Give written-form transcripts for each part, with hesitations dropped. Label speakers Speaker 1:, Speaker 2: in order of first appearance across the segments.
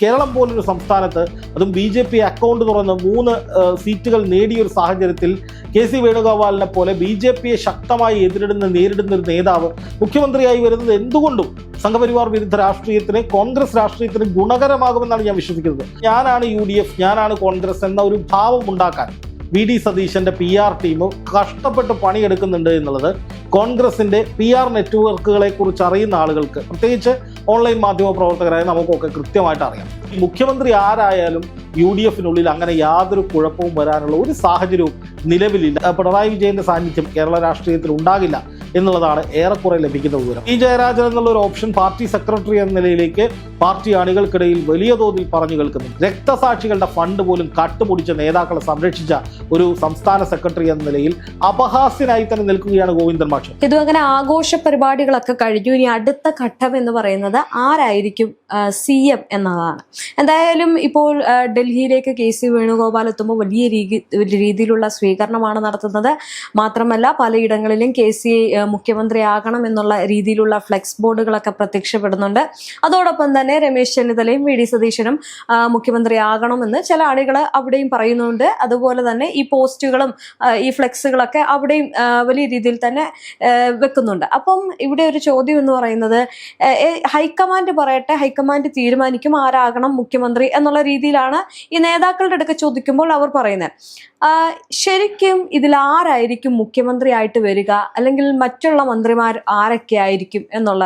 Speaker 1: കേരളം പോലൊരു സംസ്ഥാനത്ത് അതും BJP അക്കൗണ്ട് തുറന്ന് 3 സീറ്റുകൾ നേടിയൊരു സാഹചര്യത്തിൽ KC വേണുഗോപാലിനെ പോലെ BJPയെ ശക്തമായി നേരിടുന്ന ഒരു നേതാവ് മുഖ്യമന്ത്രിയായി വരുന്നത് എന്തുകൊണ്ടും സംഘപരിവാർ വിരുദ്ധ രാഷ്ട്രീയത്തിന്, കോൺഗ്രസ് രാഷ്ട്രീയത്തിന് ഗുണകരമാകുമെന്നാണ് ഞാൻ വിശ്വസിക്കുന്നത്. ഞാനാണ് UDF, ഞാനാണ് കോൺഗ്രസ് എന്ന ഒരു ഭാവം ഉണ്ടാക്കാൻ VD സതീശന്റെ PR ടീം കഷ്ടപ്പെട്ട് പണിയെടുക്കുന്നുണ്ട് എന്നുള്ളത് കോൺഗ്രസിന്റെ PR നെറ്റ്വർക്കുകളെ കുറിച്ച് അറിയുന്ന ആളുകൾക്ക്, പ്രത്യേകിച്ച് ഓൺലൈൻ മാധ്യമ പ്രവർത്തകരായ നമുക്കൊക്കെ കൃത്യമായിട്ട് അറിയാം. മുഖ്യമന്ത്രി ആരായാലും UDFിനുള്ളിൽ അങ്ങനെ യാതൊരു കുഴപ്പവും വരാനുള്ള ഒരു സാഹചര്യവും നിലവിലില്ല. പിണറായി വിജയന്റെ സാന്നിധ്യം കേരള രാഷ്ട്രീയത്തിൽ ഉണ്ടാകില്ല എന്നുള്ളതാണ് ഏറെക്കുറെ ലഭിക്കുന്ന വിവരം. P. ജയരാജൻ എന്നുള്ള ഒരു ഓപ്ഷൻ പാർട്ടി സെക്രട്ടറി എന്ന നിലയിലേക്ക് പാർട്ടി അണികൾക്കിടയിൽ വലിയ തോതിൽ പറഞ്ഞു കേൾക്കുന്നു. രക്തസാക്ഷികളുടെ ഫണ്ട് പോലും കട്ടുമുടിച്ച നേതാക്കളെ സംരക്ഷിച്ച ഒരു സംസ്ഥാന സെക്രട്ടറി എന്ന നിലയിൽ അപഹാസ്യനായി തന്നെ നിൽക്കുകയാണ് ഗോവിന്ദൻ മാഷ്.
Speaker 2: ഇതും അങ്ങനെ ആഘോഷ പരിപാടികളൊക്കെ കഴിഞ്ഞു. ഇനി അടുത്ത ഘട്ടം എന്ന് പറയുന്നത് ആരായിരിക്കും CM എന്നതാണ്. എന്തായാലും ഇപ്പോൾ ഡൽഹിയിലേക്ക് KC വേണുഗോപാൽ എത്തുമ്പോൾ വലിയ രീതിയിലുള്ള സ്വീകരണമാണ് നടത്തുന്നത്. മാത്രമല്ല പലയിടങ്ങളിലും KC മുഖ്യമന്ത്രിയാകണം എന്നുള്ള രീതിയിലുള്ള ഫ്ലെക്സ് ബോർഡുകളൊക്കെ പ്രത്യക്ഷപ്പെടുന്നുണ്ട്. അതോടൊപ്പം തന്നെ രമേശ് ചെന്നിത്തലയും VD സതീശനും മുഖ്യമന്ത്രിയാകണമെന്ന് ചില ആളുകൾ അവിടെയും പറയുന്നുണ്ട്. അതുപോലെ തന്നെ ഈ പോസ്റ്റുകളും ഈ ഫ്ലെക്സുകളൊക്കെ അവിടെയും വലിയ രീതിയിൽ തന്നെ വെക്കുന്നുണ്ട്. അപ്പം ഇവിടെ ഒരു ചോദ്യം എന്ന് പറയുന്നത്, ഹൈക്കമാൻഡ് പറയട്ടെ, ഹൈക്കമാൻഡ് തീരുമാനിക്കും ആരാകണം മുഖ്യമന്ത്രി എന്നുള്ള രീതിയിലാണ് ഈ നേതാക്കളുടെ അടുക്ക ചോദിക്കുമ്പോൾ അവർ പറയുന്നത്. ശരിക്കും ഇതിൽ ആരായിരിക്കും മുഖ്യമന്ത്രി ആയിട്ട് വരിക, അല്ലെങ്കിൽ മറ്റുള്ള മന്ത്രിമാർ ആരൊക്കെ ആയിരിക്കും എന്നുള്ള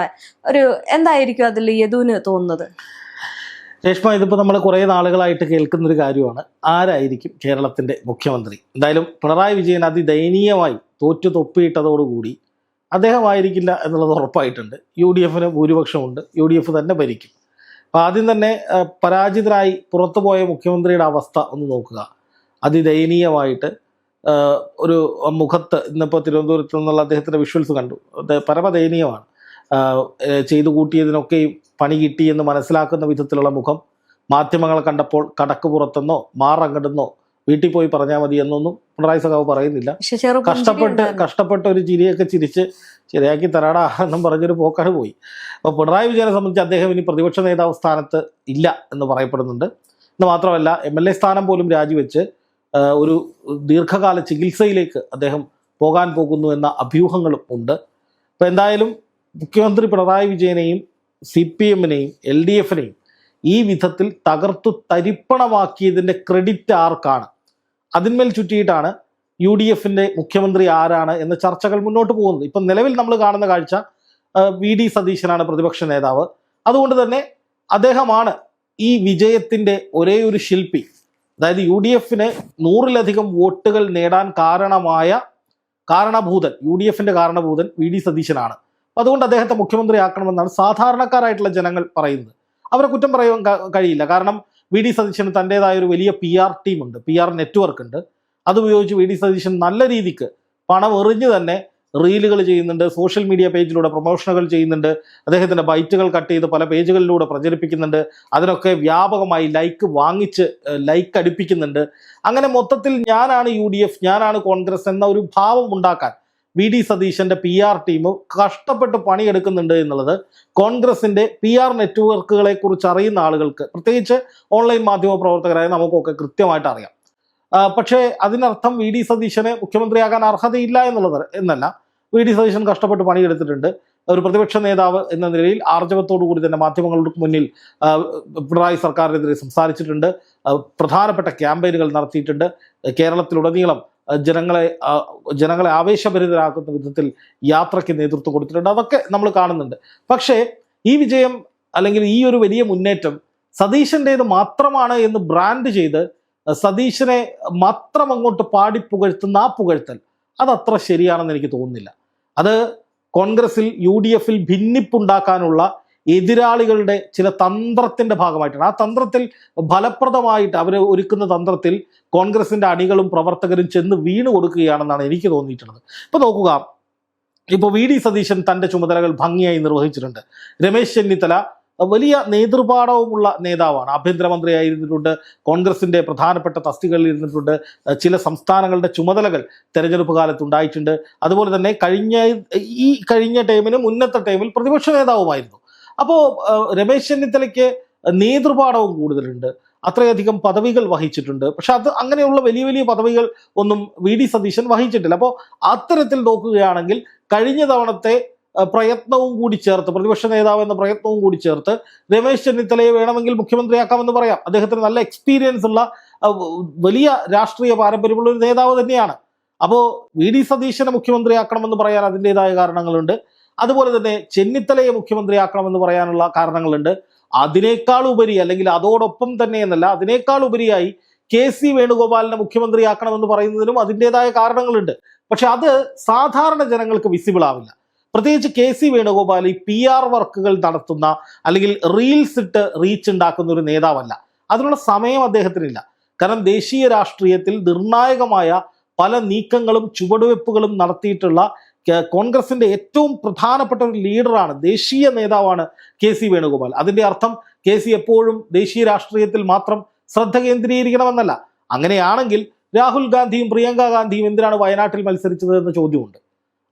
Speaker 2: ഒരു എന്തായിരിക്കും അതിൽ യദുവിന് തോന്നുന്നത്?
Speaker 1: രേഷ്മ, ഇതിപ്പോൾ നമ്മൾ കുറേ നാളുകളായിട്ട് കേൾക്കുന്നൊരു കാര്യമാണ്, ആരായിരിക്കും കേരളത്തിൻ്റെ മുഖ്യമന്ത്രി. എന്തായാലും പിണറായി വിജയൻ അതിദയനീയമായി തോറ്റു തൊപ്പിയിട്ടതോടുകൂടി അദ്ദേഹമായിരിക്കില്ല എന്നുള്ളത് ഉറപ്പായിട്ടുണ്ട്. UDFിന് ഭൂരിപക്ഷമുണ്ട്, UDF തന്നെ ഭരിക്കും. അപ്പോൾ ആദ്യം തന്നെ പരാജിതരായി പുറത്തുപോയ മുഖ്യമന്ത്രിയുടെ അവസ്ഥ ഒന്ന് നോക്കുക. അതിദയനീയമായിട്ട് ഒരു മുഖത്ത്, ഇന്നിപ്പോൾ തിരുവനന്തപുരത്ത് നിന്നുള്ള അദ്ദേഹത്തിൻ്റെ വിഷ്വൽസ് കണ്ടു, അത് പരമദയനീയമാണ്. ചെയ്തു കൂട്ടിയതിനൊക്കെയും പണി കിട്ടി എന്ന് മനസ്സിലാക്കുന്ന വിധത്തിലുള്ള മുഖം. മാധ്യമങ്ങളെ കണ്ടപ്പോൾ കടക്ക് പുറത്തെന്നോ മാറങ്ങടുന്നോ വീട്ടിൽ പോയി പറഞ്ഞാൽ മതി എന്നൊന്നും പിണറായി സഖാവ് പറയുന്നില്ല. കഷ്ടപ്പെട്ട് ഒരു ചിരിയൊക്കെ ചിരിച്ച് ശരിയാക്കി തരാടാ എന്നും പറഞ്ഞൊരു പോക്കാണ് പോയി. അപ്പോൾ പിണറായി വിജയനെ സംബന്ധിച്ച് അദ്ദേഹം ഇനി പ്രതിപക്ഷ നേതാവ് സ്ഥാനത്ത് ഇല്ല എന്ന് പറയപ്പെടുന്നുണ്ട്. എന്ന് മാത്രമല്ല MLA സ്ഥാനം പോലും രാജിവെച്ച് ഒരു ദീർഘകാല ചികിത്സയിലേക്ക് അദ്ദേഹം പോകാൻ പോകുന്നു എന്ന അഭ്യൂഹങ്ങളും ഉണ്ട്. അപ്പോൾ എന്തായാലും മുഖ്യമന്ത്രി പിണറായി വിജയനെയും CPMനെയും LDFനെയും ഈ വിധത്തിൽ തകർത്തു തരിപ്പണമാക്കിയതിൻ്റെ ക്രെഡിറ്റ് ആർക്കാണ്? അതിന്മേൽ ചുറ്റിയിട്ടാണ് UDFിൻ്റെ മുഖ്യമന്ത്രി ആരാണ് എന്ന ചർച്ചകൾ മുന്നോട്ട് പോകുന്നത്. ഇപ്പം നിലവിൽ നമ്മൾ കാണുന്ന കാഴ്ച VD സതീശനാണ് പ്രതിപക്ഷ നേതാവ്. അതുകൊണ്ട് തന്നെ അദ്ദേഹമാണ് ഈ വിജയത്തിൻ്റെ ഒരേ ഒരു ശില്പി. അതായത് UDFന് 100-ലധികം വോട്ടുകൾ നേടാൻ കാരണഭൂതൻ UDFിൻ്റെ കാരണഭൂതൻ VD സതീശനാണ്. അതുകൊണ്ട് അദ്ദേഹത്തെ മുഖ്യമന്ത്രിയാക്കണമെന്നാണ് സാധാരണക്കാരായിട്ടുള്ള ജനങ്ങൾ പറയുന്നത്. അവരെ കുറ്റം പറയാൻ കഴിയില്ല. കാരണം VD സതീശന് തൻ്റെതായ ഒരു വലിയ PR ടീമുണ്ട്, PR നെറ്റ്വർക്ക് ഉണ്ട്. അതുപയോഗിച്ച് VD സതീശൻ നല്ല രീതിക്ക് പണം എറിഞ്ഞ് തന്നെ റീലുകൾ ചെയ്യുന്നുണ്ട്, സോഷ്യൽ മീഡിയ പേജിലൂടെ പ്രൊമോഷനുകൾ ചെയ്യുന്നുണ്ട്, അദ്ദേഹത്തിൻ്റെ ബൈറ്റുകൾ കട്ട് ചെയ്ത് പല പേജുകളിലൂടെ പ്രചരിപ്പിക്കുന്നുണ്ട്, അതിനൊക്കെ വ്യാപകമായി ലൈക്ക് അടിപ്പിക്കുന്നുണ്ട്. അങ്ങനെ മൊത്തത്തിൽ ഞാനാണ് UDF, ഞാനാണ് കോൺഗ്രസ് എന്ന ഒരു ഭാവം ഉണ്ടാക്കാൻ VD സതീശന്റെ PR ടീം കഷ്ടപ്പെട്ട് പണിയെടുക്കുന്നുണ്ട് എന്നുള്ളത് കോൺഗ്രസിന്റെ PR നെറ്റ്വർക്കുകളെ കുറിച്ച് അറിയുന്ന ആളുകൾക്ക്, പ്രത്യേകിച്ച് ഓൺലൈൻ മാധ്യമ പ്രവർത്തകരായ നമുക്കൊക്കെ കൃത്യമായിട്ട് അറിയാം. പക്ഷേ അതിനർത്ഥം VD സതീശന് മുഖ്യമന്ത്രിയാകാൻ അർഹതയില്ല എന്നല്ല. VD സതീശൻ കഷ്ടപ്പെട്ട് പണിയെടുത്തിട്ടുണ്ട്. ഒരു പ്രതിപക്ഷ നേതാവ് എന്ന നിലയിൽ ആർജവത്തോടു കൂടി തന്നെ മാധ്യമങ്ങളുടെ മുന്നിൽ പിണറായി സർക്കാരിനെതിരെ സംസാരിച്ചിട്ടുണ്ട്, പ്രധാനപ്പെട്ട ക്യാമ്പയിനുകൾ നടത്തിയിട്ടുണ്ട്, കേരളത്തിലുടനീളം ജനങ്ങളെ ആവേശഭരിതരാക്കുന്ന വിധത്തിൽ യാത്രയ്ക്ക് നേതൃത്വം കൊടുത്തിട്ടുണ്ട്. അതൊക്കെ നമ്മൾ കാണുന്നുണ്ട്. പക്ഷേ ഈ വിജയം അല്ലെങ്കിൽ ഈ ഒരു വലിയ മുന്നേറ്റം സതീശൻ്റേത് മാത്രമാണ് എന്ന് ബ്രാൻഡ് ചെയ്ത് സതീശനെ മാത്രം അങ്ങോട്ട് പാടിപ്പുകഴ്ത്തുന്ന ആ പുകഴ്ത്തൽ അതത്ര ശരിയാണെന്ന് എനിക്ക് തോന്നുന്നില്ല. അത് കോൺഗ്രസിൽ UDFിൽ ഭിന്നിപ്പുണ്ടാക്കാനുള്ള എതിരാളികളുടെ ചില തന്ത്രത്തിൻ്റെ ഭാഗമായിട്ടാണ്. ആ തന്ത്രത്തിൽ ഫലപ്രദമായിട്ട് അവർ ഒരുക്കുന്ന തന്ത്രത്തിൽ കോൺഗ്രസിൻ്റെ അണികളും പ്രവർത്തകരും ചെന്ന് വീണു കൊടുക്കുകയാണെന്നാണ് എനിക്ക് തോന്നിയിട്ടുള്ളത്. ഇപ്പോൾ നോക്കുക, ഇപ്പോൾ VD സതീശൻ തൻ്റെ ചുമതലകൾ ഭംഗിയായി നിർവഹിച്ചിട്ടുണ്ട്. രമേശ് ചെന്നിത്തല വലിയ നേതൃപാഠവുമുള്ള നേതാവാണ്. ആഭ്യന്തരമന്ത്രിയായിരുന്നിട്ടുണ്ട്, കോൺഗ്രസിൻ്റെ പ്രധാനപ്പെട്ട തസ്തികകളിൽ ഇരുന്നിട്ടുണ്ട്, ചില സംസ്ഥാനങ്ങളുടെ ചുമതലകൾ തെരഞ്ഞെടുപ്പ് കാലത്ത് ഉണ്ടായിട്ടുണ്ട്. അതുപോലെ തന്നെ കഴിഞ്ഞ ടൈമിന് മുന്നത്തെ ടൈമിൽ പ്രതിപക്ഷ നേതാവുമായിരുന്നു. അപ്പോൾ രമേശ് ചെന്നിത്തലയ്ക്ക് നേതൃപാഠവും കൂടുതലുണ്ട്, അത്രയധികം പദവികൾ വഹിച്ചിട്ടുണ്ട്. പക്ഷെ അത് അങ്ങനെയുള്ള വലിയ വലിയ പദവികൾ ഒന്നും വി.ഡി. സതീശൻ വഹിച്ചിട്ടില്ല. അപ്പോൾ അത്തരത്തിൽ നോക്കുകയാണെങ്കിൽ കഴിഞ്ഞ തവണത്തെ പ്രയത്നവും കൂടി ചേർത്ത്, പ്രതിപക്ഷ നേതാവ് എന്ന പ്രയത്നവും കൂടി ചേർത്ത് രമേശ് ചെന്നിത്തലയെ വേണമെങ്കിൽ മുഖ്യമന്ത്രിയാക്കാമെന്ന് പറയാം. അദ്ദേഹത്തിന് നല്ല എക്സ്പീരിയൻസ് ഉള്ള വലിയ രാഷ്ട്രീയ പാരമ്പര്യമുള്ള ഒരു നേതാവ് തന്നെയാണ്. അപ്പോൾ വി.ഡി. സതീശനെ മുഖ്യമന്ത്രിയാക്കണമെന്ന് പറയാൻ അതിൻ്റെതായ കാരണങ്ങളുണ്ട്. അതുപോലെ തന്നെ ചെന്നിത്തലയെ മുഖ്യമന്ത്രിയാക്കണമെന്ന് പറയാനുള്ള കാരണങ്ങളുണ്ട്. അതിനേക്കാൾ ഉപരി, അല്ലെങ്കിൽ അതോടൊപ്പം തന്നെ എന്നല്ല, അതിനേക്കാൾ ഉപരിയായി കെ.സി. വേണുഗോപാലിനെ മുഖ്യമന്ത്രിയാക്കണമെന്ന് പറയുന്നതിനും അതിൻ്റെതായ കാരണങ്ങളുണ്ട്. പക്ഷെ അത് സാധാരണ ജനങ്ങൾക്ക് വിസിബിൾ ആവില്ല. പ്രത്യേകിച്ച് കെ.സി. വേണുഗോപാൽ ഈ PR വർക്കുകൾ നടത്തുന്ന, അല്ലെങ്കിൽ റീൽസ് ഇട്ട് റീച്ച് ഉണ്ടാക്കുന്ന ഒരു നേതാവല്ല. അതിനുള്ള സമയം അദ്ദേഹത്തിനില്ല. കാരണം ദേശീയ രാഷ്ട്രീയത്തിൽ നിർണായകമായ പല നീക്കങ്ങളും ചുവടുവെപ്പുകളും നടത്തിയിട്ടുള്ള കോൺഗ്രസിന്റെ ഏറ്റവും പ്രധാനപ്പെട്ട ഒരു ലീഡറാണ്, ദേശീയ നേതാവാണ് കെ.സി. വേണുഗോപാൽ. അതിന്റെ അർത്ഥം കെ.സി. എപ്പോഴും ദേശീയ രാഷ്ട്രീയത്തിൽ മാത്രം ശ്രദ്ധ കേന്ദ്രീകരിക്കണമെന്നല്ല. അങ്ങനെയാണെങ്കിൽ രാഹുൽ ഗാന്ധിയും പ്രിയങ്ക ഗാന്ധിയും എന്തിനാണ് വയനാട്ടിൽ മത്സരിച്ചത് എന്ന ചോദ്യമുണ്ട്.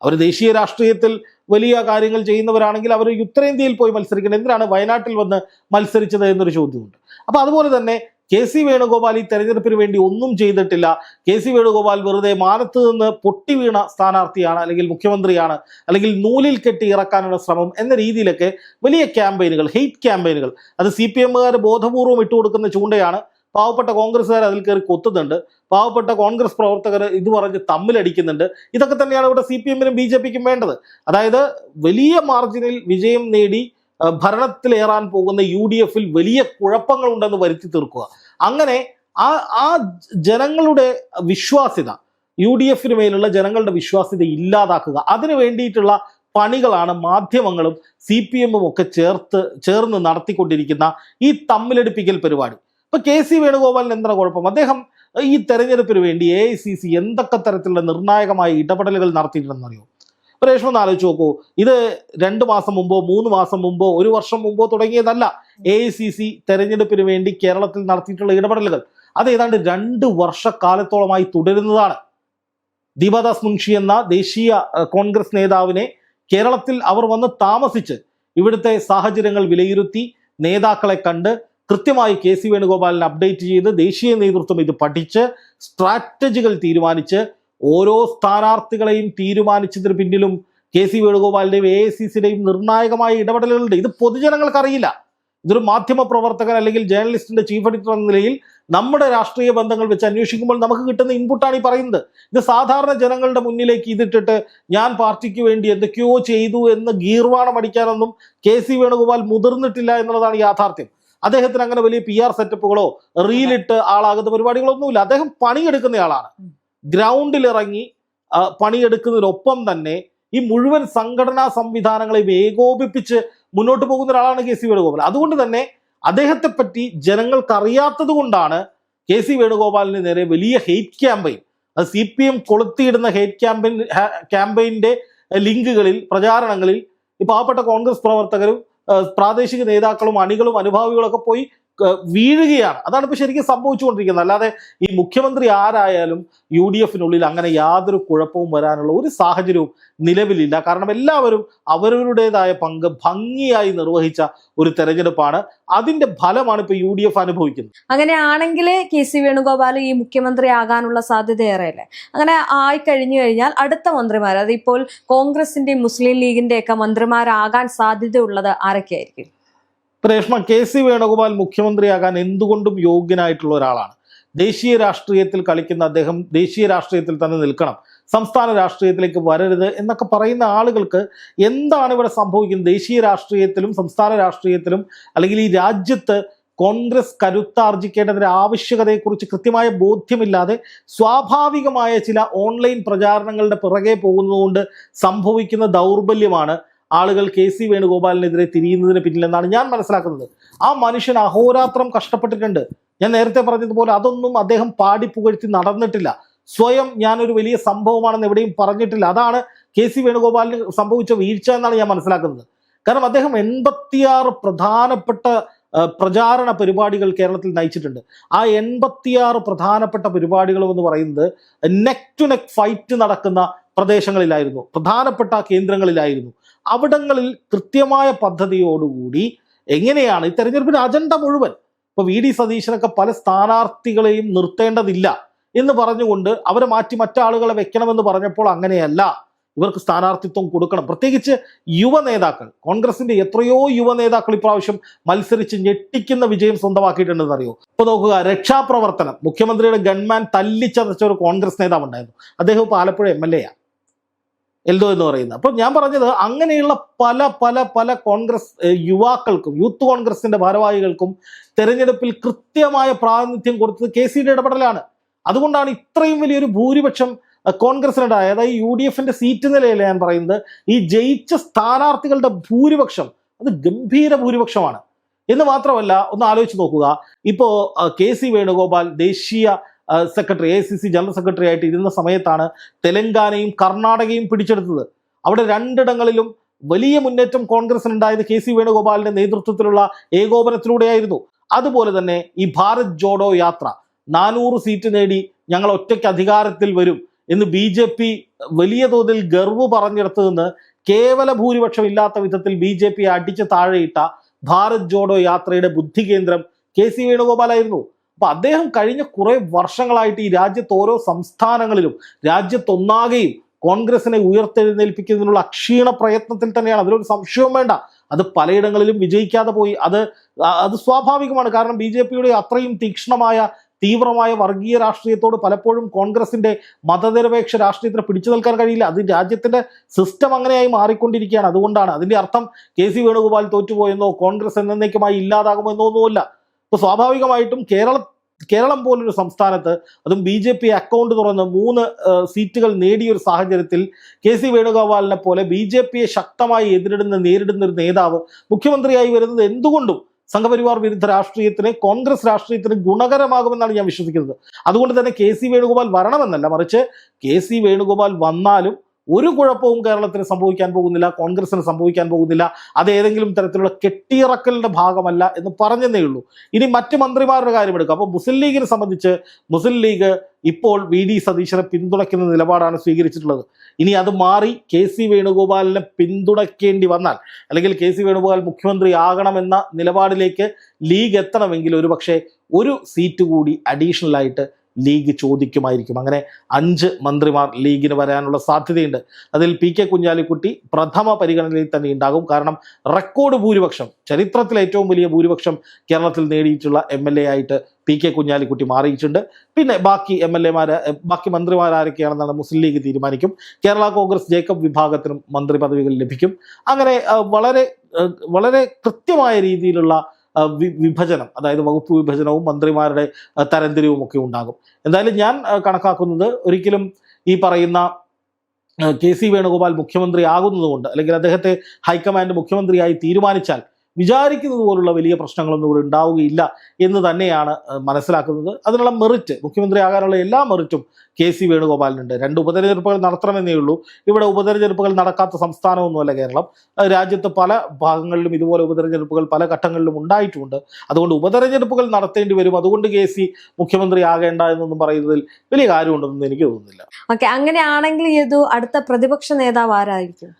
Speaker 1: അവർ ദേശീയ രാഷ്ട്രീയത്തിൽ വലിയ കാര്യങ്ങൾ ചെയ്യുന്നവരാണെങ്കിൽ അവർ ഉത്തരേന്ത്യയിൽ പോയി മത്സരിക്കണം, എന്തിനാണ് വയനാട്ടിൽ വന്ന് മത്സരിച്ചത് എന്നൊരു ചോദ്യമുണ്ട്. അപ്പൊ അതുപോലെ തന്നെ കെ.സി. വേണുഗോപാൽ ഈ തെരഞ്ഞെടുപ്പിന് വേണ്ടി ഒന്നും ചെയ്തിട്ടില്ല. കെ.സി. വേണുഗോപാൽ വെറുതെ മാനത്ത് നിന്ന് പൊട്ടി വീണ സ്ഥാനാർത്ഥിയാണ്, അല്ലെങ്കിൽ മുഖ്യമന്ത്രിയാണ്, അല്ലെങ്കിൽ നൂലിൽ കെട്ടി ഇറക്കാനുള്ള ശ്രമം എന്ന രീതിയിലൊക്കെ വലിയ ക്യാമ്പയിനുകൾ, ഹെയ്റ്റ് ക്യാമ്പയിനുകൾ, അത് CPM-കാർ ബോധപൂർവം ഇട്ടുകൊടുക്കുന്ന ചൂണ്ടയാണ്. പാവപ്പെട്ട കോൺഗ്രസ്സുകാർ അതിൽ കയറി കൊത്തുന്നുണ്ട്, പാവപ്പെട്ട കോൺഗ്രസ് പ്രവർത്തകർ ഇത് പറഞ്ഞ് തമ്മിലടിക്കുന്നുണ്ട്. ഇതൊക്കെ തന്നെയാണ് ഇവിടെ CPM-നും BJP-ക്കും വേണ്ടത്. അതായത് വലിയ മാർജിനിൽ വിജയം നേടി ഭരണത്തിലേറാൻ പോകുന്ന UDF-ൽ വലിയ കുഴപ്പങ്ങളുണ്ടെന്ന് വരുത്തി തീർക്കുക. അങ്ങനെ ആ ജനങ്ങളുടെ വിശ്വാസ്യത, UDF-ന് മേലുള്ള ജനങ്ങളുടെ വിശ്വാസ്യത ഇല്ലാതാക്കുക, അതിനു വേണ്ടിയിട്ടുള്ള പണികളാണ് മാധ്യമങ്ങളും CPM-ഉം ഒക്കെ ചേർന്ന് നടത്തിക്കൊണ്ടിരിക്കുന്ന ഈ തമ്മിലടിപ്പിക്കൽ പരിപാടി. ഇപ്പൊ കെ.സി. വേണുഗോപാലിന് എന്താണ് കുഴപ്പം? അദ്ദേഹം ഈ തെരഞ്ഞെടുപ്പിന് വേണ്ടി AICC എന്തൊക്കെ തരത്തിലുള്ള നിർണായകമായ ഇടപെടലുകൾ നടത്തിയിട്ടുണ്ടെന്നറിയോ? രേഷ്മ ഒന്ന് ആലോചിച്ച് നോക്കൂ. ഇത് 2 മാസം മുമ്പോ 3 മാസം മുമ്പോ 1 വർഷം മുമ്പോ തുടങ്ങിയതല്ല. AICC തെരഞ്ഞെടുപ്പിന് വേണ്ടി കേരളത്തിൽ നടത്തിയിട്ടുള്ള ഇടപെടലുകൾ അത് ഏതാണ്ട് 2 വർഷക്കാലത്തോളമായി തുടരുന്നതാണ്. ദീപദാസ് മുൻഷി എന്ന ദേശീയ കോൺഗ്രസ് നേതാവിനെ കേരളത്തിൽ അവർ വന്ന് താമസിച്ച് ഇവിടുത്തെ സാഹചര്യങ്ങൾ വിലയിരുത്തി, നേതാക്കളെ കണ്ട് കൃത്യമായി കെ.സി. വേണുഗോപാലിനെ അപ്ഡേറ്റ് ചെയ്ത് ദേശീയ നേതൃത്വം ഇത് പഠിച്ച് സ്ട്രാറ്റജികൾ തീരുമാനിച്ച് ഓരോ സ്ഥാനാർത്ഥികളെയും തീരുമാനിച്ചതിന് പിന്നിലും കെ.സി. വേണുഗോപാലിന്റെയും AICC-യുടെയും നിർണായകമായ ഇടപെടലുകളുണ്ട്. ഇത് പൊതുജനങ്ങൾക്ക് അറിയില്ല. ഇതൊരു മാധ്യമ പ്രവർത്തകൻ അല്ലെങ്കിൽ ജേർണലിസ്റ്റിന്റെ ചീഫ് എഡിറ്റർ എന്ന നിലയിൽ നമ്മുടെ രാഷ്ട്രീയ ബന്ധങ്ങൾ വെച്ച് അന്വേഷിക്കുമ്പോൾ നമുക്ക് കിട്ടുന്ന ഇൻപുട്ടാണ് ഈ പറയുന്നത്. ഇത് സാധാരണ ജനങ്ങളുടെ മുന്നിലേക്ക് ഇതിട്ടിട്ട് ഞാൻ പാർട്ടിക്ക് വേണ്ടി എന്തൊക്കെയോ ചെയ്തു എന്ന് ഗീർവാണം അടിക്കാനൊന്നും കെ.സി. വേണുഗോപാൽ മുതിർന്നിട്ടില്ല എന്നുള്ളതാണ് യാഥാർത്ഥ്യം. അദ്ദേഹത്തിന് അങ്ങനെ വലിയ PR സെറ്റപ്പുകളോ റീലിട്ട് ആളാകുന്ന പരിപാടികളൊന്നുമില്ല. അദ്ദേഹം പണിയെടുക്കുന്നയാളാണ്. ഗ്രൗണ്ടിൽ ഇറങ്ങി പണിയെടുക്കുന്നതിനൊപ്പം തന്നെ ഈ മുഴുവൻ സംഘടനാ സംവിധാനങ്ങളെയും ഏകോപിപ്പിച്ച് മുന്നോട്ട് പോകുന്ന ഒരാളാണ് കെ.സി. വേണുഗോപാൽ. അതുകൊണ്ട് തന്നെ അദ്ദേഹത്തെ പറ്റി ജനങ്ങൾക്ക് അറിയാത്തത് കൊണ്ടാണ് കെ.സി. വേണുഗോപാലിന് നേരെ വലിയ ഹെയ്റ്റ് ക്യാമ്പയിൻ, അത് CPM കൊളുത്തിയിടുന്ന ഹെയ്റ്റ് ക്യാമ്പയിന്റെ ലിങ്കുകളിൽ, പ്രചാരണങ്ങളിൽ ഈ പാവപ്പെട്ട കോൺഗ്രസ് പ്രവർത്തകരും പ്രാദേശിക നേതാക്കളും അണികളും അനുഭാവികളും ഒക്കെ പോയി വീഴുകയാണ്. അതാണ് ഇപ്പൊ ശരിക്കും സംഭവിച്ചുകൊണ്ടിരിക്കുന്നത്. അല്ലാതെ ഈ മുഖ്യമന്ത്രി ആരായാലും UDF-നുള്ളിൽ അങ്ങനെ യാതൊരു കുഴപ്പവും വരാനുള്ള ഒരു സാഹചര്യവും നിലവിലില്ല. കാരണം എല്ലാവരും അവരവരുടേതായ പങ്ക് ഭംഗിയായി നിർവഹിച്ച ഒരു തെരഞ്ഞെടുപ്പാണ്. അതിന്റെ ഫലമാണ് ഇപ്പൊ UDF അനുഭവിക്കുന്നത്.
Speaker 2: അങ്ങനെയാണെങ്കിൽ കെ.സി. വേണുഗോപാൽ ഈ മുഖ്യമന്ത്രി ആകാനുള്ള സാധ്യത ഏറെയല്ലേ? അങ്ങനെ ആയി കഴിഞ്ഞു കഴിഞ്ഞാൽ അടുത്ത മന്ത്രിമാർ, അതിപ്പോൾ കോൺഗ്രസിന്റെയും മുസ്ലിം ലീഗിന്റെ ഒക്കെ മന്ത്രിമാരാകാൻ സാധ്യതയുള്ളത് ആരൊക്കെയായിരിക്കും?
Speaker 1: രേഷ്മ, കെ.സി. വേണുഗോപാൽ മുഖ്യമന്ത്രിയാകാൻ എന്തുകൊണ്ടും യോഗ്യനായിട്ടുള്ള ഒരാളാണ്. ദേശീയ രാഷ്ട്രീയത്തിൽ കളിക്കുന്ന അദ്ദേഹം ദേശീയ രാഷ്ട്രീയത്തിൽ തന്നെ നിൽക്കണം, സംസ്ഥാന രാഷ്ട്രീയത്തിലേക്ക് വരരുത് എന്നൊക്കെ പറയുന്ന ആളുകൾക്ക് എന്താണ് ഇവിടെ സംഭവിക്കുന്നത്? ദേശീയ രാഷ്ട്രീയത്തിലും സംസ്ഥാന രാഷ്ട്രീയത്തിലും അല്ലെങ്കിൽ ഈ രാജ്യത്ത് കോൺഗ്രസ് കരുത്താർജിക്കേണ്ടതിന്റെ ആവശ്യകതയെക്കുറിച്ച് കൃത്യമായ ബോധ്യമില്ലാതെ സ്വാഭാവികമായ ചില ഓൺലൈൻ പ്രചാരണങ്ങളുടെ പിറകെ പോകുന്നതുകൊണ്ട് സംഭവിക്കുന്ന ദൗർബല്യമാണ് ആളുകൾ കെ.സി. വേണുഗോപാലിനെതിരെ തിരിയുന്നതിന് പിന്നിലെന്നാണ് ഞാൻ മനസ്സിലാക്കുന്നത്. ആ മനുഷ്യൻ അഹോരാത്രം കഷ്ടപ്പെട്ടിട്ടുണ്ട്. ഞാൻ നേരത്തെ പറഞ്ഞതുപോലെ അതൊന്നും അദ്ദേഹം പാടി പുകഴ്ത്തി നടന്നിട്ടില്ല. സ്വയം ഞാനൊരു വലിയ സംഭവമാണെന്ന് എവിടെയും പറഞ്ഞിട്ടില്ല. അതാണ് കെ.സി. വേണുഗോപാലിന് സംഭവിച്ച വീഴ്ച എന്നാണ് ഞാൻ മനസ്സിലാക്കുന്നത്. കാരണം അദ്ദേഹം 86 പ്രധാനപ്പെട്ട പ്രചാരണ പരിപാടികൾ കേരളത്തിൽ നയിച്ചിട്ടുണ്ട്. ആ 86 പ്രധാനപ്പെട്ട പരിപാടികളും എന്ന് പറയുന്നത് നെക്ക് ടു നെക്ക് ഫൈറ്റ് നടക്കുന്ന പ്രദേശങ്ങളിലായിരുന്നു, പ്രധാനപ്പെട്ട കേന്ദ്രങ്ങളിലായിരുന്നു. അവിടങ്ങളിൽ കൃത്യമായ പദ്ധതിയോടുകൂടി എങ്ങനെയാണ് ഈ തെരഞ്ഞെടുപ്പിന്റെ അജണ്ട മുഴുവൻ ഇപ്പൊ വി ഡി സതീശനൊക്കെ പല സ്ഥാനാർത്ഥികളെയും നിർത്തേണ്ടതില്ല എന്ന് പറഞ്ഞുകൊണ്ട് അവരെ മാറ്റി മറ്റാളുകളെ വെക്കണമെന്ന് പറഞ്ഞപ്പോൾ അങ്ങനെയല്ല, ഇവർക്ക് സ്ഥാനാർത്ഥിത്വം കൊടുക്കണം. പ്രത്യേകിച്ച് യുവ നേതാക്കൾ, കോൺഗ്രസിന്റെ എത്രയോ യുവ നേതാക്കൾ ഇപ്രാവശ്യം മത്സരിച്ച് ഞെട്ടിക്കുന്ന വിജയം സ്വന്തമാക്കിയിട്ടുണ്ടെന്ന് അറിയോ? ഇപ്പൊ നോക്കുക, രക്ഷാപ്രവർത്തനം, മുഖ്യമന്ത്രിയുടെ ഗൺമാൻ തല്ലിച്ചതച്ച ഒരു കോൺഗ്രസ് നേതാവ് ഉണ്ടായിരുന്നു. അദ്ദേഹം ഇപ്പോൾ ആലപ്പുഴ MLA ആണ്, എൽദോ എന്ന് പറയുന്നത്. അപ്പോൾ ഞാൻ പറഞ്ഞത് അങ്ങനെയുള്ള പല പല പല കോൺഗ്രസ് യുവാക്കൾക്കും യൂത്ത് കോൺഗ്രസിന്റെ ഭാരവാഹികൾക്കും തെരഞ്ഞെടുപ്പിൽ കൃത്യമായ പ്രാതിനിധ്യം കൊടുത്തത് KCയുടെ ഇടപെടലാണ്. അതുകൊണ്ടാണ് ഇത്രയും വലിയൊരു ഭൂരിപക്ഷം കോൺഗ്രസിനുണ്ടായത്. അതായത് UDFന്റെ സീറ്റ് നിലയില്ല ഞാൻ പറയുന്നത്, ഈ ജയിച്ച സ്ഥാനാർത്ഥികളുടെ ഭൂരിപക്ഷം അത് ഗംഭീര ഭൂരിപക്ഷമാണ്. എന്ന് മാത്രമല്ല, ഒന്ന് ആലോചിച്ച് നോക്കുക, ഇപ്പോൾ KC വേണുഗോപാൽ ദേശീയ സെക്രട്ടറി, AICC ജനറൽ സെക്രട്ടറി ആയിട്ട് ഇരുന്ന സമയത്താണ് തെലങ്കാനയും കർണാടകയും പിടിച്ചെടുത്തത്. അവിടെ രണ്ടിടങ്ങളിലും വലിയ മുന്നേറ്റം കോൺഗ്രസിനുണ്ടായത് KC വേണുഗോപാലിന്റെ നേതൃത്വത്തിലുള്ള ഏകോപനത്തിലൂടെയായിരുന്നു. അതുപോലെ തന്നെ ഈ ഭാരത് ജോഡോ യാത്ര, 400 സീറ്റ് നേടി ഞങ്ങൾ ഒറ്റയ്ക്ക് അധികാരത്തിൽ വരും എന്ന് BJP വലിയ തോതിൽ ഗർവ് പറഞ്ഞെടുത്തതെന്ന് കേവല ഭൂരിപക്ഷം ഇല്ലാത്ത വിധത്തിൽ BJP അടിച്ച് താഴെയിട്ട ഭാരത് ജോഡോ യാത്രയുടെ ബുദ്ധി കേന്ദ്രം KC വേണുഗോപാലായിരുന്നു. അപ്പൊ അദ്ദേഹം കഴിഞ്ഞ കുറെ വർഷങ്ങളായിട്ട് ഈ രാജ്യത്ത് ഓരോ സംസ്ഥാനങ്ങളിലും രാജ്യത്തൊന്നാകെയും കോൺഗ്രസിനെ ഉയർത്തെഴുന്നേൽപ്പിക്കുന്നതിനുള്ള അക്ഷീണ പ്രയത്നത്തിൽ തന്നെയാണ്. അതിലൊരു സംശയവും വേണ്ട. അത് പലയിടങ്ങളിലും വിജയിക്കാതെ പോയി. അത് സ്വാഭാവികമാണ്. കാരണം BJPയുടെ അത്രയും തീവ്രമായ വർഗീയ രാഷ്ട്രീയത്തോട് പലപ്പോഴും കോൺഗ്രസിന്റെ മതനിരപേക്ഷ രാഷ്ട്രീയത്തിന് പിടിച്ചു നിൽക്കാൻ കഴിയില്ല. അത് രാജ്യത്തിന്റെ സിസ്റ്റം അങ്ങനെയായി മാറിക്കൊണ്ടിരിക്കുകയാണ്. അതുകൊണ്ടാണ്. അതിന്റെ അർത്ഥം KC വേണുഗോപാൽ തോറ്റുപോയെന്നോ കോൺഗ്രസ് എന്നേക്കുമായി ഇല്ലാതാകുമോ എന്നൊന്നുമല്ല. ഇപ്പൊ സ്വാഭാവികമായിട്ടും കേരളം പോലൊരു സംസ്ഥാനത്ത്, അതും BJP അക്കൗണ്ട് തുറന്ന് 3 സീറ്റുകൾ നേടിയൊരു സാഹചര്യത്തിൽ KC വേണുഗോപാലിനെ പോലെ BJPയെ ശക്തമായി നേരിടുന്ന ഒരു നേതാവ് മുഖ്യമന്ത്രിയായി വരുന്നത് എന്തുകൊണ്ടും സംഘപരിവാർ വിരുദ്ധ രാഷ്ട്രീയത്തിന്, കോൺഗ്രസ് രാഷ്ട്രീയത്തിന് ഗുണകരമാകുമെന്നാണ് ഞാൻ വിശ്വസിക്കുന്നത്. അതുകൊണ്ട് തന്നെ KC വേണുഗോപാൽ വരണമെന്നല്ല, മറിച്ച് KC വേണുഗോപാൽ വന്നാലും ഒരു കുഴപ്പവും കേരളത്തിന് സംഭവിക്കാൻ പോകുന്നില്ല, കോൺഗ്രസിന് സംഭവിക്കാൻ പോകുന്നില്ല. അത് ഏതെങ്കിലും തരത്തിലുള്ള കെട്ടിയിറക്കലിന്റെ ഭാഗമല്ല എന്ന് പറഞ്ഞതേ ഉള്ളൂ. ഇനി മറ്റ് മന്ത്രിമാരുടെ കാര്യമെടുക്കുക. അപ്പോൾ മുസ്ലിം ലീഗിനെ സംബന്ധിച്ച് മുസ്ലിം ലീഗ് ഇപ്പോൾ VD സതീശനെ പിന്തുണയ്ക്കുന്ന നിലപാടാണ് സ്വീകരിച്ചിട്ടുള്ളത്. ഇനി അത് മാറി KC വേണുഗോപാലിനെ പിന്തുണയ്ക്കേണ്ടി വന്നാൽ, അല്ലെങ്കിൽ KC വേണുഗോപാൽ മുഖ്യമന്ത്രി ആകണമെന്ന നിലപാടിലേക്ക് ലീഗ് എത്തണമെങ്കിൽ ഒരുപക്ഷെ ഒരു സീറ്റ് കൂടി അഡീഷണൽ ആയിട്ട് ലീഗ് ചോദിക്കുമായിരിക്കും. അങ്ങനെ 5 മന്ത്രിമാർ ലീഗിന് വരാനുള്ള സാധ്യതയുണ്ട്. അതിൽ PK കുഞ്ഞാലിക്കുട്ടി പ്രഥമ പരിഗണനയിൽ തന്നെ ഉണ്ടാകും. കാരണം റെക്കോർഡ് ഭൂരിപക്ഷം, ചരിത്രത്തിൽ ഏറ്റവും വലിയ ഭൂരിപക്ഷം കേരളത്തിൽ നേടിയിട്ടുള്ള MLA ആയിട്ട് PK കുഞ്ഞാലിക്കുട്ടി മാറിയിട്ടുണ്ട്. പിന്നെ ബാക്കി മന്ത്രിമാരാരൊക്കെയാണെന്നാണ് മുസ്ലിം ലീഗ് തീരുമാനിക്കും. കേരള കോൺഗ്രസ് ജേക്കബ് വിഭാഗത്തിനും മന്ത്രി പദവികൾ ലഭിക്കും. അങ്ങനെ വളരെ വളരെ കൃത്യമായ രീതിയിലുള്ള വിഭജനം, അതായത് വകുപ്പ് വിഭജനവും മന്ത്രിമാരുടെ തരംതിരിവും ഒക്കെ ഉണ്ടാകും. എന്തായാലും ഞാൻ കണക്കാക്കുന്നത്, ഒരിക്കലും ഈ പറയുന്ന KC വേണുഗോപാൽ മുഖ്യമന്ത്രി ആകുന്നതുകൊണ്ട്, അല്ലെങ്കിൽ അദ്ദേഹത്തെ ഹൈക്കമാൻഡ് മുഖ്യമന്ത്രിയായി തീരുമാനിച്ചാൽ വിചാരിക്കുന്നത് പോലുള്ള വലിയ പ്രശ്നങ്ങളൊന്നും ഇവിടെ ഉണ്ടാവുകയില്ല എന്ന് തന്നെയാണ് മനസ്സിലാക്കുന്നത്. അതിനുള്ള മെറിറ്റ്, മുഖ്യമന്ത്രി ആകാനുള്ള എല്ലാ മെറിറ്റും KC വേണുഗോപാലിനുണ്ട്. 2 ഉപതെരഞ്ഞെടുപ്പുകൾ നടത്തണമെന്നേ ഉള്ളൂ. ഇവിടെ ഉപതെരഞ്ഞെടുപ്പുകൾ നടക്കാത്ത സംസ്ഥാനമൊന്നുമല്ല കേരളം. രാജ്യത്ത് പല ഭാഗങ്ങളിലും ഇതുപോലെ ഉപതെരഞ്ഞെടുപ്പുകൾ പല ഘട്ടങ്ങളിലും ഉണ്ടായിട്ടുമുണ്ട്. അതുകൊണ്ട് ഉപതെരഞ്ഞെടുപ്പുകൾ നടത്തേണ്ടി വരും. അതുകൊണ്ട് KC മുഖ്യമന്ത്രി ആകേണ്ട എന്നൊന്നും പറയുന്നതിൽ വലിയ കാര്യമുണ്ടെന്ന് എനിക്ക് തോന്നുന്നില്ല.
Speaker 2: ഓക്കെ, അങ്ങനെയാണെങ്കിൽ അടുത്ത പ്രതിപക്ഷ നേതാവ് ആരായിരിക്കും?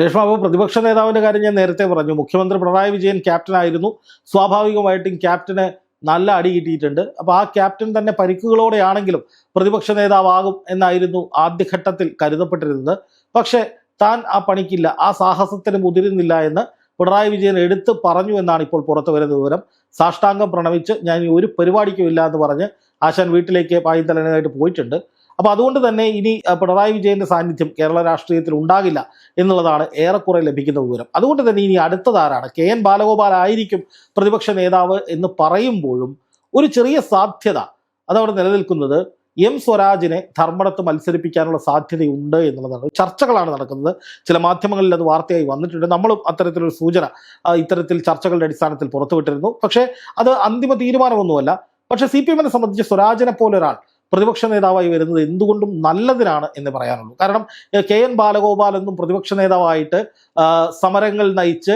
Speaker 1: രേഷ്മ, അപ്പോൾ പ്രതിപക്ഷ നേതാവിൻ്റെ കാര്യം ഞാൻ നേരത്തെ പറഞ്ഞു. മുഖ്യമന്ത്രി പിണറായി വിജയൻ ക്യാപ്റ്റനായിരുന്നു. സ്വാഭാവികമായിട്ടും ക്യാപ്റ്റന് നല്ല അടി കിട്ടിയിട്ടുണ്ട്. അപ്പോൾ ആ ക്യാപ്റ്റൻ തന്നെ പരിക്കുകളോടെയാണെങ്കിലും പ്രതിപക്ഷ നേതാവാകും എന്നായിരുന്നു ആദ്യഘട്ടത്തിൽ കരുതപ്പെട്ടിരുന്നത്. പക്ഷേ താൻ ആ പണിക്കില്ല, ആ സാഹസത്തിന് മുതിരുന്നില്ല എന്ന് പിണറായി വിജയൻ എടുത്ത് പറഞ്ഞു എന്നാണ് ഇപ്പോൾ പുറത്തു വരുന്ന വിവരം. സാഷ്ടാംഗം പ്രണമിച്ച് ഞാൻ ഈ ഒരു പരിപാടിക്കും ഇല്ല എന്ന് പറഞ്ഞ് ആശാൻ വീട്ടിലേക്ക് പായിത്തലനായിട്ട് പോയിട്ടുണ്ട്. അപ്പോൾ അതുകൊണ്ട് തന്നെ ഇനി പിണറായി വിജയന്റെ സാന്നിധ്യം കേരള രാഷ്ട്രീയത്തിൽ ഉണ്ടാകില്ല എന്നുള്ളതാണ് ഏറെക്കുറെ ലഭിക്കുന്ന വിവരം. അതുകൊണ്ട് തന്നെ ഇനി അടുത്തതാരാണ്? KN ബാലഗോപാൽ ആയിരിക്കും പ്രതിപക്ഷ നേതാവ് എന്ന് പറയുമ്പോഴും ഒരു ചെറിയ സാധ്യത അതവിടെ നിലനിൽക്കുന്നത് M സ്വരാജിനെ ധർമ്മടത്ത് മത്സരിപ്പിക്കാനുള്ള സാധ്യതയുണ്ട് എന്നുള്ളതാണ്. ചർച്ചകളാണ് നടക്കുന്നത്. ചില മാധ്യമങ്ങളിൽ അത് വാർത്തയായി വന്നിട്ടുണ്ട്. നമ്മളും അത്തരത്തിലൊരു സൂചന ഇത്തരത്തിൽ ചർച്ചകളുടെ അടിസ്ഥാനത്തിൽ പുറത്തുവിട്ടിരുന്നു. പക്ഷേ അത് അന്തിമ തീരുമാനമൊന്നുമല്ല. പക്ഷേ CPM-നെ സംബന്ധിച്ച് സ്വരാജിനെ പോലൊരാൾ പ്രതിപക്ഷ നേതാവായി വരുന്നത് എന്തുകൊണ്ടും നല്ലതിനാണ് എന്ന് പറയാനുള്ളൂ. കാരണം KN ബാലഗോപാൽ എന്നും പ്രതിപക്ഷ നേതാവായിട്ട് സമരങ്ങൾ നയിച്ച്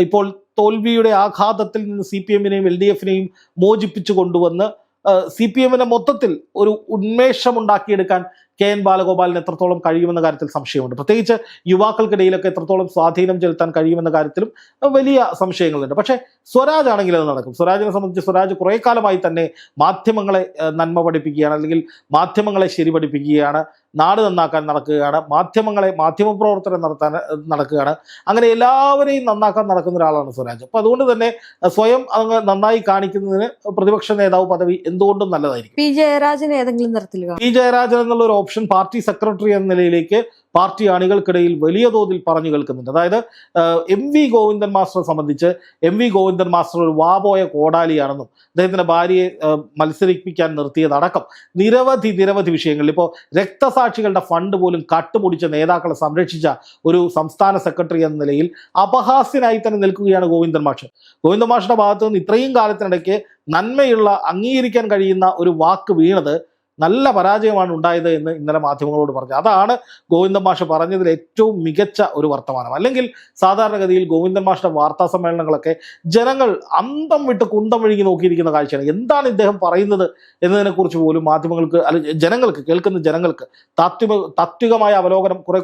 Speaker 1: ഇപ്പോൾ തോൽവിയുടെ ആഘാതത്തിൽ നിന്ന് CPM-നെയും LDF-നെയും മോചിപ്പിച്ചു കൊണ്ടുവന്ന് CPM-നെ മൊത്തത്തിൽ ഒരു ഉന്മേഷം ഉണ്ടാക്കിയെടുക്കാൻ KN ബാലഗോപാലിന് എത്രത്തോളം കഴിയുമെന്ന കാര്യത്തിൽ സംശയമുണ്ട്. പ്രത്യേകിച്ച് യുവാക്കൾക്കിടയിലൊക്കെ എത്രത്തോളം സ്വാധീനം ചെലുത്താൻ കഴിയുമെന്ന കാര്യത്തിലും വലിയ സംശയങ്ങളുണ്ട്. പക്ഷേ സ്വരാജ് ആണെങ്കിൽ അത് നടക്കും. സ്വരാജിനെ സംബന്ധിച്ച് സ്വരാജ് കുറേ കാലമായി തന്നെ മാധ്യമങ്ങളെ നന്മ പഠിപ്പിക്കുകയാണ്, അല്ലെങ്കിൽ മാധ്യമങ്ങളെ ശരി പഠിപ്പിക്കുകയാണ്, നാട് നന്നാക്കാൻ നടക്കുകയാണ്, മാധ്യമപ്രവർത്തനം നടത്താൻ നടക്കുകയാണ്. അങ്ങനെ എല്ലാവരെയും നന്നാക്കാൻ നടക്കുന്ന ഒരാളാണ് സ്വരാജ്. അപ്പോൾ അതുകൊണ്ട് തന്നെ സ്വയം അങ്ങ് നന്നായി കാണിക്കുന്നതിന് പ്രതിപക്ഷ നേതാവ് പദവി എന്തുകൊണ്ടും നല്ലതായിരിക്കും.
Speaker 2: പി ജയരാജൻ ഏതെങ്കിലും തരത്തിൽ
Speaker 1: പി ജയരാജൻ എന്നുള്ള ഒരു ഓപ്ഷൻ പാർട്ടി സെക്രട്ടറി എന്ന നിലയിലേക്ക് പാർട്ടി അണികൾക്കിടയിൽ വലിയ തോതിൽ പറഞ്ഞു കേൾക്കുന്നുണ്ട്. അതായത് MV ഗോവിന്ദൻ മാസ്റ്ററെ സംബന്ധിച്ച് MV ഗോവിന്ദൻ മാസ്റ്റർ ഒരു വാപോയ കോടാലിയാണെന്നും അദ്ദേഹത്തിന്റെ ഭാര്യയെ മത്സരിപ്പിക്കാൻ നിർത്തിയതടക്കം നിരവധി വിഷയങ്ങളിൽ, ഇപ്പോൾ രക്തസാക്ഷികളുടെ ഫണ്ട് പോലും കട്ടുമുടിച്ച നേതാക്കളെ സംരക്ഷിച്ച ഒരു സംസ്ഥാന സെക്രട്ടറി എന്ന നിലയിൽ അപഹാസ്യനായി തന്നെ നിൽക്കുകയാണ് ഗോവിന്ദൻ മാഷ്. ഗോവിന്ദൻ മാഷിന്റെ ഭാഗത്ത് നിന്ന് ഇത്രയും കാലത്തിനിടയ്ക്ക് നന്മയുള്ള, അംഗീകരിക്കാൻ കഴിയുന്ന ഒരു വാക്ക് വീണത് നല്ല പരാജയമാണ് ഉണ്ടായത് എന്ന് ഇന്നലെ മാധ്യമങ്ങളോട് പറഞ്ഞു. അതാണ് ഗോവിന്ദൻ മാഷ് പറഞ്ഞതിൽ ഏറ്റവും മികച്ച ഒരു വർത്തമാനം. അല്ലെങ്കിൽ സാധാരണഗതിയിൽ ഗോവിന്ദൻ മാഷിന്റെ വാർത്താ സമ്മേളനങ്ങളൊക്കെ ജനങ്ങൾ അന്തം വിട്ട് കുന്തം വിഴുങ്ങി നോക്കിയിരിക്കുന്ന കാഴ്ചയാണ്. എന്താണ് ഇദ്ദേഹം പറയുന്നത് എന്നതിനെക്കുറിച്ച് പോലും മാധ്യമങ്ങൾക്ക്, ജനങ്ങൾക്ക്, കേൾക്കുന്ന ജനങ്ങൾക്ക് താത്വികമായ അവലോകനം കുറെ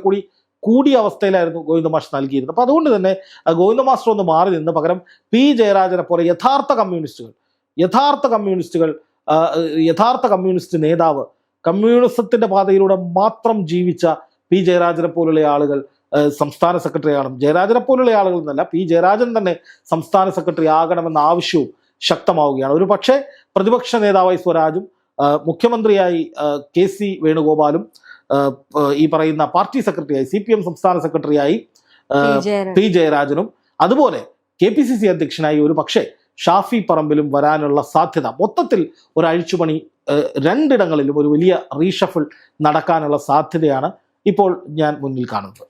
Speaker 1: കൂടിയ അവസ്ഥയിലായിരുന്നു ഗോവിന്ദൻ മാഷ് നൽകിയിരുന്നത്. അപ്പോൾ അതുകൊണ്ട് തന്നെ ഗോവിന്ദൻ മാസ്റ്റർ ഒന്ന് മാറി നിന്ന് പകരം പി ജയരാജനെ പോലെ യഥാർത്ഥ കമ്മ്യൂണിസ്റ്റ് നേതാവ്, കമ്മ്യൂണിസത്തിന്റെ പാതയിലൂടെ മാത്രം ജീവിച്ച പി ജയരാജനെ പോലുള്ള ആളുകൾ സംസ്ഥാന സെക്രട്ടറി ആകണം. ജയരാജനെ പോലുള്ള ആളുകൾ എന്നല്ല, പി ജയരാജൻ തന്നെ സംസ്ഥാന സെക്രട്ടറി ആകണമെന്ന ആവശ്യവും ശക്തമാവുകയാണ്. ഒരു പക്ഷേ പ്രതിപക്ഷ നേതാവായി സ്വരാജും മുഖ്യമന്ത്രിയായി KC വേണുഗോപാലും ഈ പറയുന്ന പാർട്ടി സെക്രട്ടറിയായി CPM സംസ്ഥാന സെക്രട്ടറിയായി പി ജയരാജനും അതുപോലെ KPCC അധ്യക്ഷനായി ഒരു പക്ഷേ ഷാഫി പറമ്പിലും വരാനുള്ള സാധ്യത, മൊത്തത്തിൽ ഒരു അഴിച്ചുപണി രണ്ടിടങ്ങളിലും ഒരു വലിയ റീഷഫിൾ നടക്കാനുള്ള സാധ്യതയാണ് ഇപ്പോൾ ഞാൻ മുന്നിൽ കാണുന്നത്.